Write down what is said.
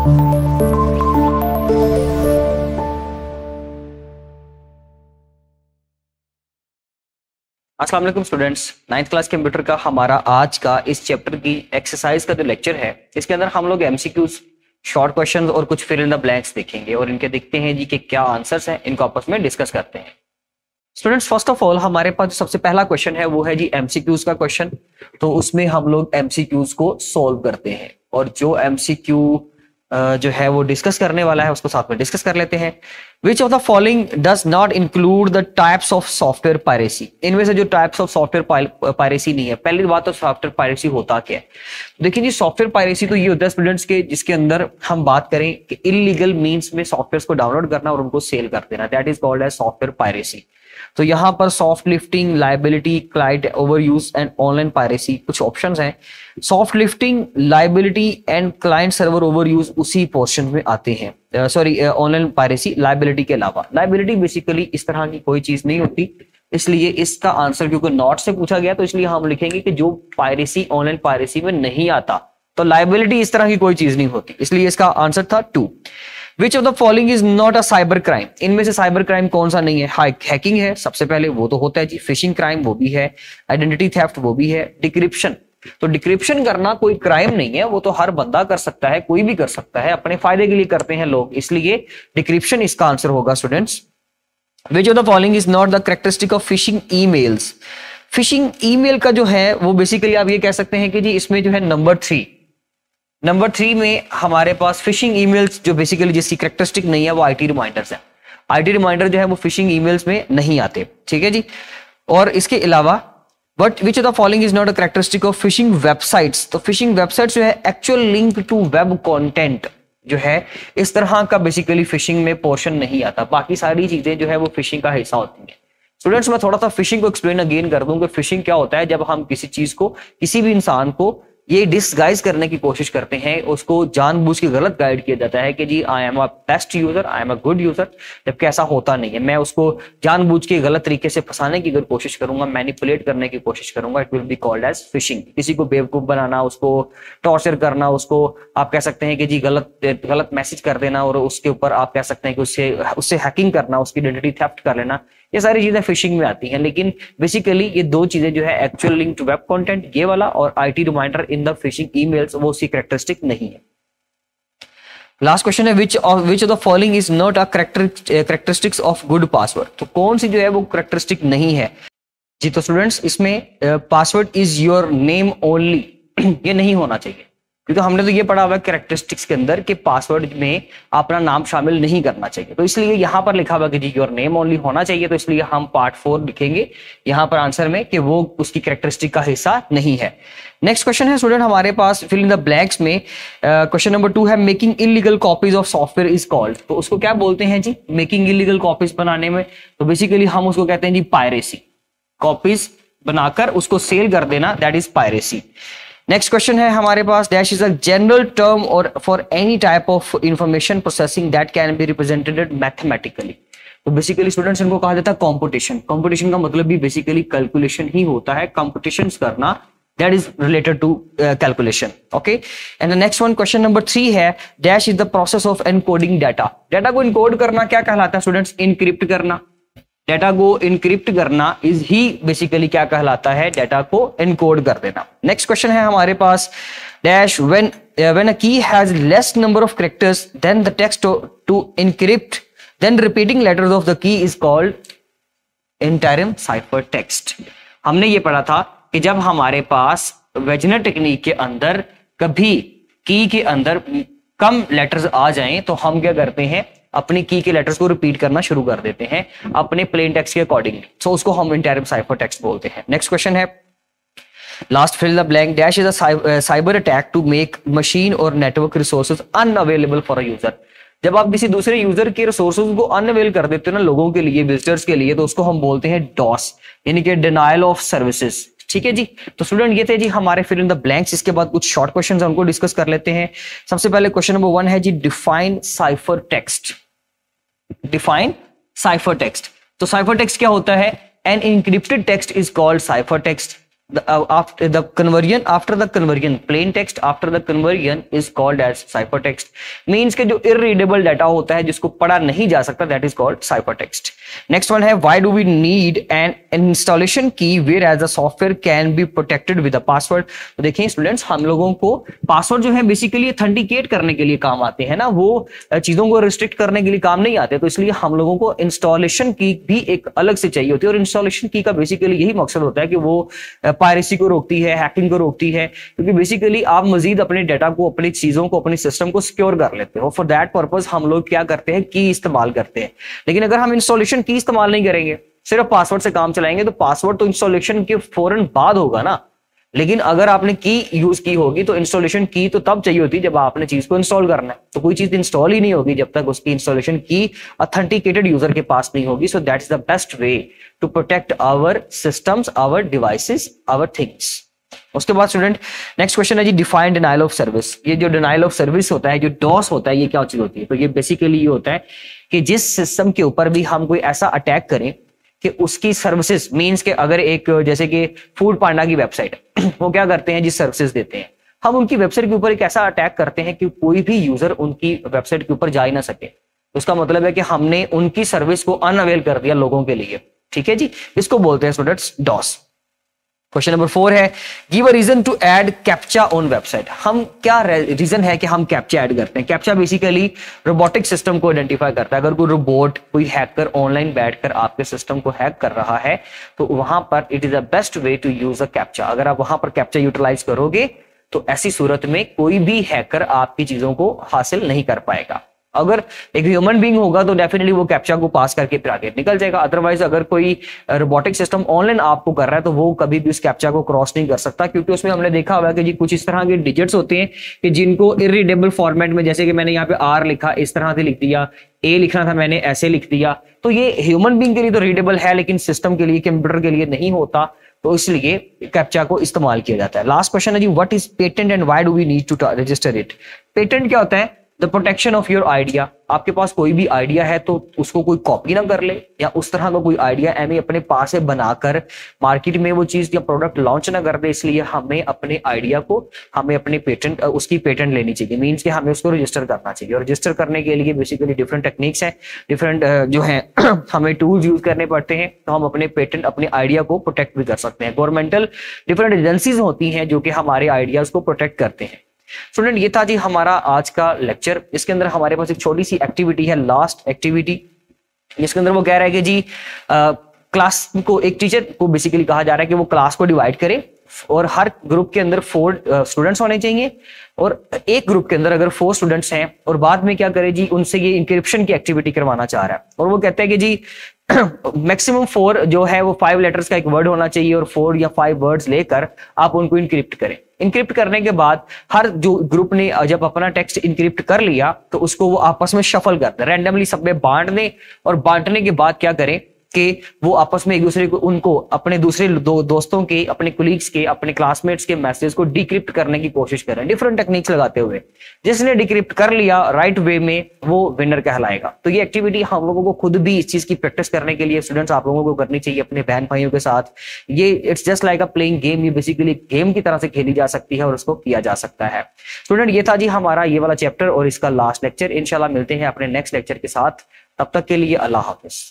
अस्सलाम वालेकुम students, 9th class computer का हमारा आज का इस चैप्टर की एक्सरसाइज का जो लेक्चर है, इसके अंदर हम लोग एमसीक्यूज, शॉर्ट क्वेश्चंस और कुछ फिल इन द ब्लैंक्स देखेंगे और इनके देखते हैं जी कि क्या आंसर्स हैं, इनको आपस में डिस्कस करते हैं। स्टूडेंट्स, फर्स्ट ऑफ ऑल हमारे पास जो सबसे पहला क्वेश्चन है वो है जी एमसीक्यूज का क्वेश्चन। तो उसमें हम लोग एमसीक्यूज को सोल्व करते हैं और जो एमसीक्यू जो है वो डिस्कस करने वाला है उसको साथ में डिस्कस कर लेते हैं। विच of the following does not include the types of software piracy? इनमें से जो टाइप्स ऑफ सॉफ्टवेयर पायरेसी नहीं है। पहली बात तो सॉफ्टवेयर पायरेसी होता क्या है? देखिए जी, सॉफ्टवेयर पायरेसी तो ये होता है स्टूडेंट्स के जिसके अंदर हम बात करें कि इलीगल मीन्स में सॉफ्टवेयर को डाउनलोड करना और उनको सेल कर देना, that is called as software piracy. तो यहां पर soft lifting, liability, client over use and online piracy कुछ ऑप्शंस हैं। Soft lifting, liability and client server over use उसी पोर्शन में आते हैं। सॉरी, ऑनलाइन पायरेसी लाइबिलिटी के अलावा। लाइबिलिटी बेसिकली इस तरह की कोई चीज नहीं होती, इसलिए इसका आंसर क्योंकि नॉट से पूछा गया तो इसलिए हम लिखेंगे कि जो पायरेसी ऑनलाइन पायरेसी में नहीं आता, तो लाइबिलिटी इस तरह की कोई चीज नहीं होती, इसलिए इसका आंसर था 2। विच of the following is not a cyber crime? इनमें से साइबर क्राइम कौन सा नहीं है? हैकिंग है सबसे पहले, वो तो होता है जी। फिशिंग क्राइम वो भी है, आइडेंटिटी थेफ्ट वो भी है, डिक्रिप्शन, तो डिक्रिप्शन करना कोई क्राइम नहीं है, वो तो हर बंदा कर सकता है, कोई भी कर सकता है, अपने फायदे के लिए करते हैं लोग, इसलिए डिक्रिप्शन इसका आंसर होगा students. Which of the following is not the characteristic of fishing emails? Phishing email का जो है वो बेसिकली आप ये कह सकते हैं कि जी इसमें जो है नंबर 3 में हमारे पास फिशिंग ईमेल्स जो बेसिकली जिसकी कैरेक्टरिस्टिक नहीं है वो आईटी रिमाइंडर्स है। आईटी रिमाइंडर जो है वो फिशिंग ईमेल्स में नहीं आते, ठीक है जी। और इसके अलावा but which of the following is not a characteristic of phishing websites? तो फिशिंग वेबसाइट्स जो है actual link to web content जो है इस तरह का बेसिकली फिशिंग में पोर्शन नहीं आता, बाकी सारी चीजें जो है वो फिशिंग का हिस्सा होती है। स्टूडेंट्स, मैं थोड़ा सा फिशिंग को एक्सप्लेन अगेन कर दूं कि फिशिंग क्या होता है। जब हम किसी चीज को, किसी भी इंसान को ये डिसगाइज करने की कोशिश करते हैं, उसको जानबूझ के गलत गाइड किया जाता है कि जी I am a best user, I am a good user, जबकि ऐसा होता नहीं है। मैं उसको जानबूझ के गलत तरीके से फंसाने की अगर कोशिश करूंगा, मैनिपुलेट करने की कोशिश करूंगा, it will be called as phishing. किसी को बेवकूफ बनाना, उसको टॉर्चर करना, उसको आप कह सकते हैं कि जी गलत मैसेज कर देना और उसके ऊपर आप कह सकते हैं कि उससे हैकिंग करना, उसकी आइडेंटिटी थेफ्ट कर लेना, ये सारी चीजें फिशिंग में आती हैं। लेकिन बेसिकली ये दो चीजें जो है actual link to web content ये वाला और IT reminder in the phishing emails वो उसकी कैरेक्टरिस्टिक नहीं है। लास्ट क्वेश्चन है which of the following is not a characteristics of good password? तो कौन सी जो है वो कैरेक्टरिस्टिक नहीं है जी? तो स्टूडेंट्स, इसमें password is your name only ये नहीं होना चाहिए, क्योंकि हमने तो ये पढ़ा हुआ है कैरेक्टरिस्टिक्स के अंदर कि पासवर्ड में अपना नाम शामिल नहीं करना चाहिए, तो इसलिए यहां पर लिखा हुआ कि जी योर नेम ओनली होना चाहिए, तो इसलिए हम पार्ट 4 लिखेंगे यहां पर आंसर में कि वो उसकी कैरेक्टरिस्टिक का हिस्सा नहीं है। नेक्स्ट क्वेश्चन है स्टूडेंट हमारे पास फिल इन द ब्लैंक्स में, क्वेश्चन नंबर 2 है making illegal copies of software is called? तो उसको क्या बोलते हैं जी मेकिंग इलीगल कॉपीज बनाने में? तो बेसिकली हम उसको कहते हैं जी पायरेसी। कॉपीज बनाकर उसको सेल कर देना, that is piracy. Next question है हमारे पास, dash is a general term और for any type of information processing that can be represented mathematically? तो बेसिकली स्टूडेंट्स इनको कहा जाता है कंप्यूटेशन। कंप्यूटेशन का मतलब भी बेसिकली कैलकुलेशन ही होता है, कंप्यूटेशंस करना, that is related to calculation, okay. And the next one question number 3 है, dash is the process of encoding data? Data को इनकोड करना क्या कहलाता है स्टूडेंट्स? इनक्रिप्ट करना। डाटा को इनक्रिप्ट करना इज ही बेसिकली क्या कहलाता है? डाटा को एनकोड कर देना। नेक्स्ट क्वेश्चन है हमारे पास, dash when a key has less number of characters then the text to encrypt then repeating letters of the key is called interim cipher text. हमने ये पढ़ा था कि जब हमारे पास वेजनर टेक्निक के अंदर कभी की के अंदर कम लेटर्स आ जाएं तो हम क्या करते हैं, अपनी की के लेटर्स को रिपीट करना शुरू कर देते हैं अपने प्लेन टेक्स्ट के अकॉर्डिंगली, सो उसको हम इंटरिम साइफर टेक्स्ट बोलते हैं। नेक्स्ट क्वेश्चन है last fill the blank, dash is a cyber attack to make machine or network resources unavailable for a user? जब आप किसी दूसरे यूजर के रिसोर्सेज को अनअवेल कर देते हो ना लोगों के लिए, विजिटर्स के लिए, तो उसको हम बोलते हैं डॉस, यानी कि डिनायल ऑफ सर्विसेज, ठीक है जी। तो स्टूडेंट ये थे जी हमारे फिल इन द ब्लैंक्स। इसके बाद कुछ शॉर्ट क्वेश्चंस हैं उनको डिस्कस कर लेते हैं। सबसे पहले क्वेश्चन नंबर 1 है जी define cipher text. Define cipher text, तो साइफर टेक्स्ट क्या होता है? An encrypted text is called cipher text, after the conversion plain text after the conversion is called as ciphertext. means के जो irreadable data होता है जिसको पढ़ा नहीं जा सकता, that is called ciphertext. next one है why do we need an installation key whereas the software can be protected with a password. तो देखिए स्टूडेंट्स, हम लोगों को पासवर्ड जो है बेसिकली ऑथेंटिकेट करने के लिए काम आते हैं ना, वो चीजों को रिस्ट्रिक्ट करने के लिए काम नहीं आते, तो इसलिए हम लोगों को इंस्टॉलेशन की भी एक अलग से चाहिए होती है। और इंस्टॉलेशन की का बेसिकली यही मकसद होता है कि वो पायरेसी को रोकती है, हैकिंग को रोकती है, क्योंकि बेसिकली आप मजीद अपने डाटा को, अपनी चीजों को, अपने सिस्टम को सिक्योर कर लेते हो। फॉर दैट पर्पज हम लोग क्या करते हैं, की इस्तेमाल करते हैं। लेकिन अगर हम इंस्टॉलेशन की इस्तेमाल नहीं करेंगे, सिर्फ पासवर्ड से काम चलाएंगे, तो पासवर्ड तो इंस्टॉलेशन के फौरन बाद होगा ना। लेकिन अगर आपने की यूज की होगी तो इंस्टॉलेशन की तो तब चाहिए होती जब आपने चीज को इंस्टॉल करना है। तो कोई चीज इंस्टॉल ही नहीं होगी जब तक उसकी इंस्टॉलेशन की ऑथेंटिकेटेड यूजर के पास नहीं होगी। So that is the best way to protect our systems, our devices, our things. उसके बाद स्टूडेंट नेक्स्ट क्वेश्चन है जी डिफाइन डिनाइल ऑफ सर्विस। ये जो डिनाइल ऑफ सर्विस होता है, जो डॉस होता है, ये क्या चीज होती है? तो ये बेसिकली ये होता है कि जिस सिस्टम के ऊपर भी हम कोई ऐसा अटैक करें कि उसकी सर्विसेज, मींस के अगर एक जैसे कि फूड पांडा की वेबसाइट वो क्या करते हैं, जिस सर्विसेज देते हैं, हम उनकी वेबसाइट के ऊपर एक ऐसा अटैक करते हैं कि कोई भी यूजर उनकी वेबसाइट के ऊपर जा ही ना सके। उसका मतलब है कि हमने उनकी सर्विस को अनअवेल कर दिया लोगों के लिए। ठीक है जी, इसको बोलते हैं स्टूडेंट्स डॉस। क्वेश्चन नंबर 4 है give a reason to add captcha on website. हम क्या रीजन है कि हम कैप्चा ऐड करते हैं? कैप्चा बेसिकली रोबोटिक सिस्टम को आइडेंटिफाई करता है। अगर कोई रोबोट, कोई हैकर ऑनलाइन बैठकर आपके सिस्टम को हैक कर रहा है तो वहां पर it is the best way to use a captcha. अगर आप वहां पर कैप्चा यूटिलाइज करोगे तो ऐसी सूरत में कोई भी हैकर आपकी चीजों को हासिल नहीं कर पाएगा। अगर एक ह्यूमन बीइंग होगा तो डेफिनेटली वो कैप्चा को पास करके फिर आगे निकल जाएगा। अदरवाइज अगर कोई रोबोटिक सिस्टम ऑनलाइन आपको कर रहा है तो वो कभी भी उस कैप्चा को क्रॉस नहीं कर सकता, क्योंकि उसमें हमने देखा हुआ है कि जी कुछ इस तरह के डिजिट्स होते हैं कि जिनको इरीडेबल फॉर्मेट में, जैसे कि मैंने यहाँ पे आर लिखा इस तरह से लिख दिया, ए लिखना था मैंने ऐसे लिख दिया, तो ये ह्यूमन बीइंग के लिए तो रीडेबल है लेकिन सिस्टम के लिए, कंप्यूटर के लिए नहीं होता, तो इसलिए कैप्चा को इस्तेमाल किया जाता है। लास्ट क्वेश्चन है जी what is patent and why do we need to register it. Patent क्या होता है? The protection of your idea. आपके पास कोई भी आइडिया है तो उसको कोई कॉपी ना कर ले, या उस तरह का कोई आइडिया एम अपने पास से बनाकर मार्केट में वो चीज या प्रोडक्ट लॉन्च ना कर दे। इसलिए हमें अपने आइडिया को, हमें अपने पेटेंट, उसकी पेटेंट लेनी चाहिए, मींस कि हमें उसको रजिस्टर करना चाहिए। और रजिस्टर करने के लिए बेसिकली डिफरेंट टेक्निक्स हैं, डिफरेंट जो है हमें टूल्स यूज करने पड़ते हैं, तो हम अपने पेटेंट, अपने आइडिया को प्रोटेक्ट भी कर सकते हैं। गवर्नमेंटल डिफरेंट एजेंसीज होती हैं जो कि हमारे आइडियाज को प्रोटेक्ट करते हैं। स्टूडेंट ये था जी हमारा आज का लेक्चर। इसके अंदर हमारे पास एक छोटी सी एक्टिविटी है, लास्ट एक्टिविटी, जिसके अंदर वो कह रहा है कि जी क्लास को, एक टीचर को बेसिकली कहा जा रहा है कि वो क्लास को डिवाइड करे और हर ग्रुप के अंदर 4 स्टूडेंट्स होने चाहिए, और एक ग्रुप के अंदर अगर 4 स्टूडेंट्स हैं और बाद में क्या करे जी, उनसे ये इंक्रिप्शन की एक्टिविटी करवाना चाह रहा है। और वो कहते हैं कि जी मैक्सिमम 4 जो है वो 5 लेटर्स का एक वर्ड होना चाहिए और 4 या 5 वर्ड्स लेकर आप उनको इंक्रिप्ट करें। इंक्रिप्ट करने के बाद हर जो ग्रुप ने जब अपना टेक्स्ट इंक्रिप्ट कर लिया तो उसको वो आपस में शफल कर दें, रैंडमली सब में बांट दें, और बांटने के बाद क्या करें कि वो आपस में एक दूसरे को, उनको अपने दूसरे दोस्तों के, अपने कुलीग्स के, अपने क्लासमेट्स के मैसेज को डिक्रिप्ट करने की कोशिश करें डिफरेंट टेक्निक्स लगाते हुए। जिसने डिक्रिप्ट कर लिया राइट वे में वो विनर कहलाएगा। तो ये एक्टिविटी हम लोगों को खुद भी इस चीज की प्रैक्टिस करने के लिए स्टूडेंट्स आप लोगों को करनी चाहिए अपने बहन भाइयों के साथ। ये it's just like a playing game, ये बेसिकली गेम की तरह से खेली जा सकती है और उसको किया जा सकता है। स्टूडेंट ये था जी हमारा ये वाला चैप्टर और इसका लास्ट लेक्चर। इंशाल्लाह मिलते हैं अपने नेक्स्ट लेक्चर के साथ, तब तक के लिए अल्लाह हाफिज।